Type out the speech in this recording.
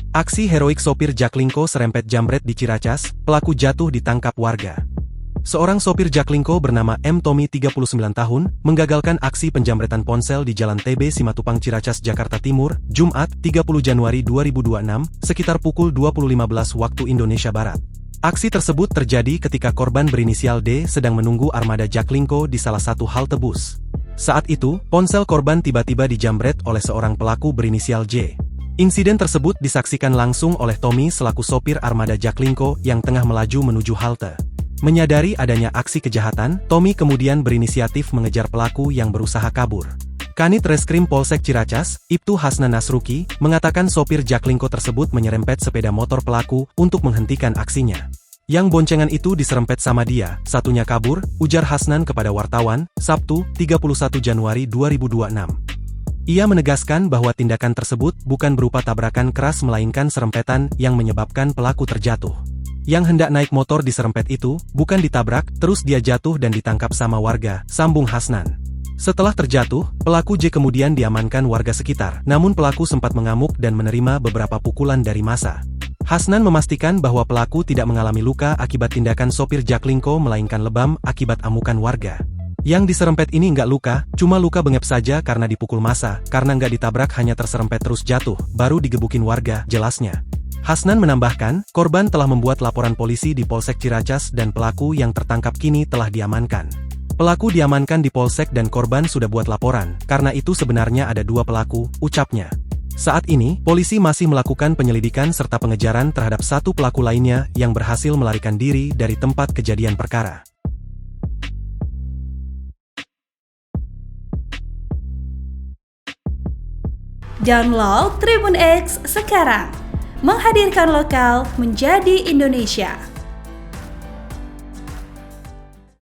Aksi heroik sopir Jaklingko serempet jambret di Ciracas, pelaku jatuh ditangkap warga. Seorang sopir Jaklingko bernama M. Tommy 39 tahun, menggagalkan aksi penjambretan ponsel di Jalan TB Simatupang Ciracas, Jakarta Timur, Jumat, 30 Januari 2026, sekitar pukul 20.15 waktu Indonesia Barat. Aksi tersebut terjadi ketika korban berinisial D sedang menunggu armada Jaklingko di salah satu halte bus. Saat itu, ponsel korban tiba-tiba dijambret oleh seorang pelaku berinisial J. Insiden tersebut disaksikan langsung oleh Tommy selaku sopir armada Jaklingko yang tengah melaju menuju halte. Menyadari adanya aksi kejahatan, Tommy kemudian berinisiatif mengejar pelaku yang berusaha kabur. Kanit Reskrim Polsek Ciracas, Ibtu Hasnan Nasruki, mengatakan sopir Jaklingko tersebut menyerempet sepeda motor pelaku untuk menghentikan aksinya. Yang boncengan itu diserempet sama dia, satunya kabur, ujar Hasnan kepada wartawan, Sabtu, 31 Januari 2026. Ia menegaskan bahwa tindakan tersebut bukan berupa tabrakan keras melainkan serempetan yang menyebabkan pelaku terjatuh. Yang hendak naik motor diserempet itu, bukan ditabrak, terus dia jatuh dan ditangkap sama warga, sambung Hasnan. Setelah terjatuh, pelaku J kemudian diamankan warga sekitar, namun pelaku sempat mengamuk dan menerima beberapa pukulan dari massa. Hasnan memastikan bahwa pelaku tidak mengalami luka akibat tindakan sopir Jaklingko melainkan lebam akibat amukan warga. Yang diserempet ini nggak luka, cuma luka bengep saja karena dipukul massa, karena nggak ditabrak hanya terserempet terus jatuh, baru digebukin warga, jelasnya. Hasnan menambahkan, korban telah membuat laporan polisi di Polsek Ciracas dan pelaku yang tertangkap kini telah diamankan. Pelaku diamankan di Polsek dan korban sudah buat laporan, karena itu sebenarnya ada dua pelaku, ucapnya. Saat ini, polisi masih melakukan penyelidikan serta pengejaran terhadap satu pelaku lainnya yang berhasil melarikan diri dari tempat kejadian perkara. Download Tribun X sekarang, menghadirkan lokal menjadi Indonesia.